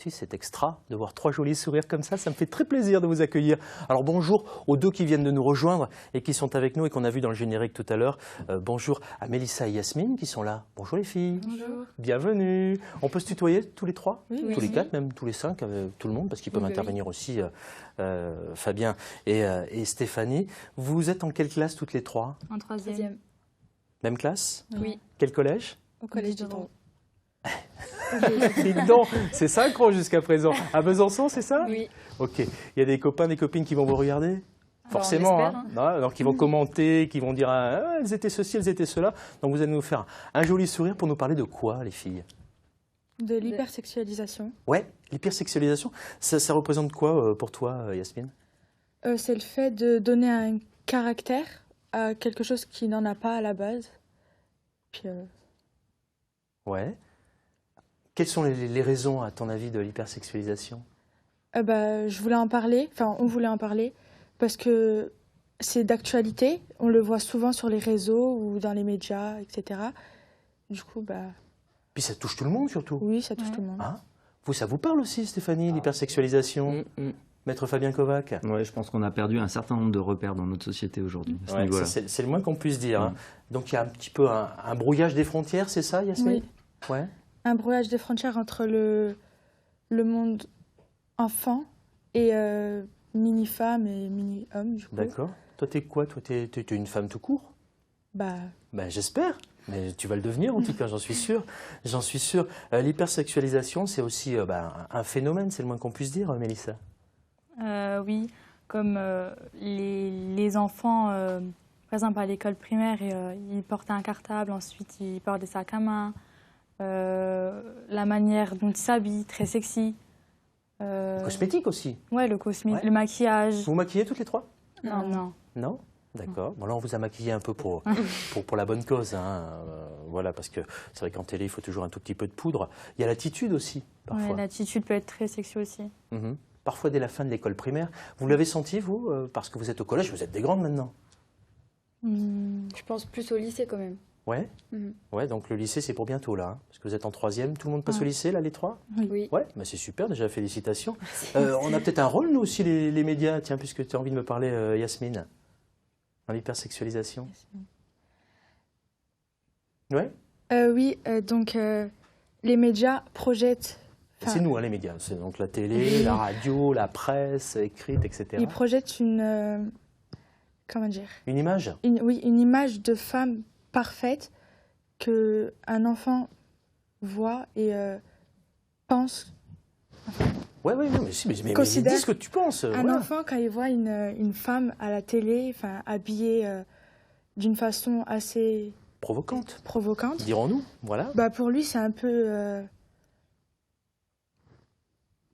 Si, c'est extra de voir 3 jolis sourires comme ça me fait très plaisir de vous accueillir. Alors bonjour aux 2 qui viennent de nous rejoindre et qui sont avec nous et qu'on a vu dans le générique tout à l'heure. Bonjour à Mélissa et Yasmine qui sont là. Bonjour les filles. Bonjour. Bienvenue. On peut se tutoyer tous les 3 ? Oui. Tous les 4, même tous les 5, tout le monde, parce qu'ils peuvent intervenir aussi, Fabien et Stéphanie. Vous êtes en quelle classe toutes les 3 ? En troisième. Même classe ? Oui. Quel collège ? Au collège de Dreux. Dites donc, c'est synchro jusqu'à présent. À Besançon, c'est ça ? Oui. Ok. Il y a des copains, des copines qui vont vous regarder ? Forcément. On espère, hein. Donc, ils vont commenter, qui vont dire ah, elles étaient ceci, elles étaient cela. Donc, vous allez nous faire un joli sourire pour nous parler de quoi, les filles ? De l'hypersexualisation. Ouais, l'hypersexualisation. Ça représente quoi pour toi, Yasmine ? C'est le fait de donner un caractère à quelque chose qui n'en a pas à la base. Puis, Ouais. Quelles sont les raisons, à ton avis, de l'hypersexualisation ? je voulais en parler, enfin on voulait en parler, parce que c'est d'actualité, on le voit souvent sur les réseaux ou dans les médias, etc. Du coup, Puis ça touche tout le monde, surtout. oui, ça touche tout le monde. Hein ? Vous, ça vous parle aussi, Stéphanie, l'hypersexualisation ? Maître Fabien Kovac ? Oui, je pense qu'on a perdu un certain nombre de repères dans notre société aujourd'hui, à ce Ouais, niveau-là. c'est le moins qu'on puisse dire. Hein. Donc il y a un petit peu un brouillage des frontières, c'est ça, Yasmine ? Oui. Ouais. Un brouillage des frontières entre le monde enfant et mini-femme et mini-homme, du coup. D'accord. Toi, t'es quoi ? Toi, t'es une femme tout court ? J'espère. Mais tu vas le devenir, en tout cas, j'en suis sûr. J'en suis sûr. L'hypersexualisation, c'est aussi un phénomène, c'est le moins qu'on puisse dire, Mélissa. Oui, comme les enfants, par exemple à l'école primaire, ils portent un cartable, ensuite ils portent des sacs à main, la manière dont ils s'habillent, très sexy. Cosmétique aussi. Ouais, le cosmétique, Ouais. le maquillage. Vous vous maquillez toutes les 3 ? Non. Non ? D'accord. Bon, là, on vous a maquillé un peu pour la bonne cause. Hein. Voilà, parce que c'est vrai qu'en télé, il faut toujours un tout petit peu de poudre. Il y a l'attitude aussi, parfois. Ouais, l'attitude peut être très sexy aussi. Mhm. Parfois dès la fin de l'école primaire. Vous l'avez senti, vous, parce que vous êtes au collège, vous êtes des grandes maintenant. Je pense plus au lycée quand même. Ouais. Ouais, donc le lycée, c'est pour bientôt, là. Hein, parce que vous êtes en 3e. Tout le monde passe au lycée, là, les 3 ? Oui. Ouais, c'est super, déjà, félicitations. On a peut-être un rôle, nous aussi, les médias, tiens, puisque tu as envie de me parler, Yasmine, dans l'hypersexualisation. Ouais. Oui, donc les médias projettent... C'est nous, hein, les médias. C'est donc la télé, la radio, la presse, écrite, etc. Ils projettent une... comment dire ? Une image ? Une image de femme parfaite qu'un enfant voit et pense... Ouais, non, mais si, mais Considère dis ce que tu penses. Un enfant, quand il voit une femme à la télé, habillée d'une façon assez... Provocante, dirons-nous, voilà. Pour lui, c'est un peu...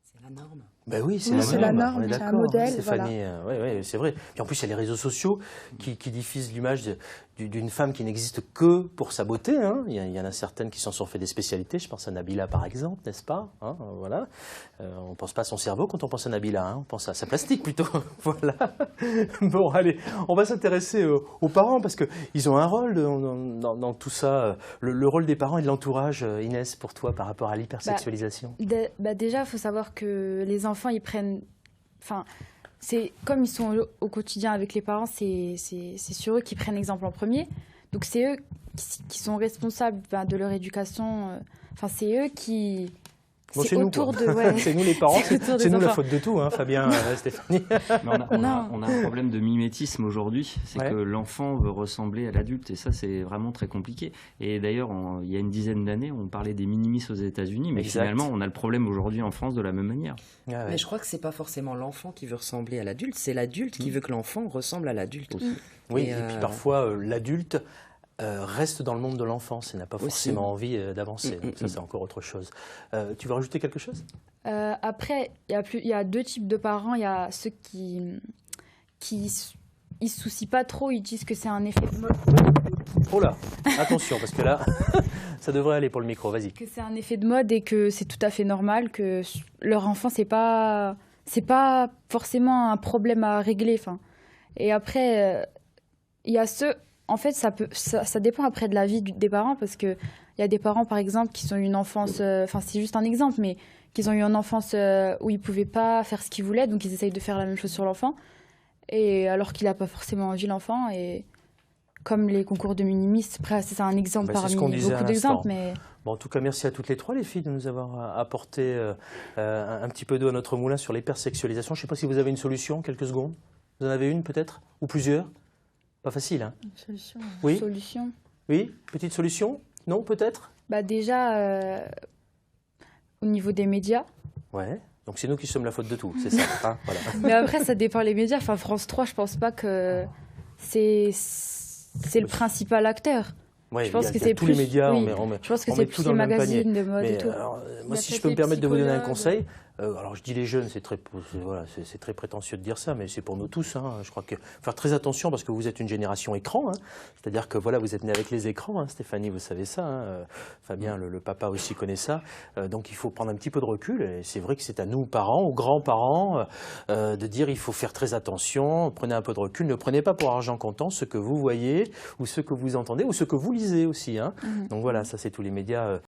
C'est la norme. Ben oui, c'est la norme, norme, on est c'est un d'accord, modèle, Stéphanie. Oui, c'est vrai. Puis en plus, il y a les réseaux sociaux qui diffusent l'image d'une femme qui n'existe que pour sa beauté. Hein. Il y en a certaines qui s'en sont fait des spécialités. Je pense à Nabila, par exemple, n'est-ce pas, hein, voilà. On ne pense pas à son cerveau quand on pense à Nabila, hein. On pense à sa plastique plutôt. Voilà. Bon, allez, on va s'intéresser aux parents parce qu'ils ont un rôle dans tout ça. Le rôle des parents et de l'entourage, Inès, pour toi, par rapport à l'hypersexualisation. Déjà, il faut savoir que les enfants, ils prennent... Enfin, c'est comme ils sont au quotidien avec les parents, c'est sur eux qu'ils prennent exemple en premier. Donc, c'est eux qui sont responsables de leur éducation. Enfin, c'est eux qui... Bon, c'est nous, autour quoi. de... Ouais. C'est nous les parents, c'est nous la enfants. faute de tout, hein, Fabien, Stéphanie. Mais on a un problème de mimétisme aujourd'hui, c'est que l'enfant veut ressembler à l'adulte, et ça c'est vraiment très compliqué. Et d'ailleurs, il y a une dizaine d'années, on parlait des minimis aux États-Unis, mais finalement on a le problème aujourd'hui en France de la même manière. Mais je crois que c'est pas forcément l'enfant qui veut ressembler à l'adulte, c'est l'adulte qui veut que l'enfant ressemble à l'adulte. Oui, et puis parfois l'adulte reste dans le monde de l'enfance et n'a pas forcément envie d'avancer. Donc ça, c'est encore autre chose. Tu veux rajouter quelque chose ? Après, il y a 2 types de parents. Il y a ceux qui ils se soucient pas trop, ils disent que c'est un effet de mode. Oh là, attention, parce que là, ça devrait aller pour le micro, vas-y. Que c'est un effet de mode et que c'est tout à fait normal, que leur enfant, c'est pas forcément un problème à régler. Enfin. Et après, il y a ceux... En fait, ça dépend après de la vie des parents, parce qu'il y a des parents, par exemple, qui ont une enfance... Enfin, c'est juste un exemple, mais qu'ils ont eu une enfance où ils ne pouvaient pas faire ce qu'ils voulaient, donc ils essayent de faire la même chose sur l'enfant, et alors qu'il n'a pas forcément envie, l'enfant. Et comme les concours de Minimis, après, c'est un exemple parmi beaucoup d'exemples. Mais... Bon, en tout cas, merci à toutes les trois, les filles, de nous avoir apporté un petit peu d'eau à notre moulin sur l'hypersexualisation. Je ne sais pas si vous avez une solution, quelques secondes. Vous en avez une peut-être? Ou plusieurs? Pas facile, hein? Une solution. Oui. Solution. Oui, petite solution? Non, peut-être? Bah déjà, au niveau des médias. Ouais. Donc c'est nous qui sommes la faute de tout, c'est ça, hein, voilà. Mais après, ça dépend les médias. Enfin, France 3, je pense pas que c'est le principal acteur. Ouais, je pense que c'est tous les médias, oui. Je pense que c'est plus les magazines de mode et tout. Alors, moi, si je peux me permettre de vous donner un conseil, alors je dis les jeunes, c'est très prétentieux de dire ça, mais c'est pour nous tous. Hein. Je crois qu'il faut faire très attention parce que vous êtes une génération écran. Hein. C'est-à-dire que voilà, vous êtes nés avec les écrans. Hein. Stéphanie, vous savez ça. Hein. Fabien, le papa aussi connaît ça. Donc il faut prendre un petit peu de recul. Et c'est vrai que c'est à nous, parents, aux grands-parents, de dire il faut faire très attention. Prenez un peu de recul. Ne prenez pas pour argent comptant ce que vous voyez ou ce que vous entendez ou ce que vous lisez aussi. Hein. Donc voilà, ça c'est tous les médias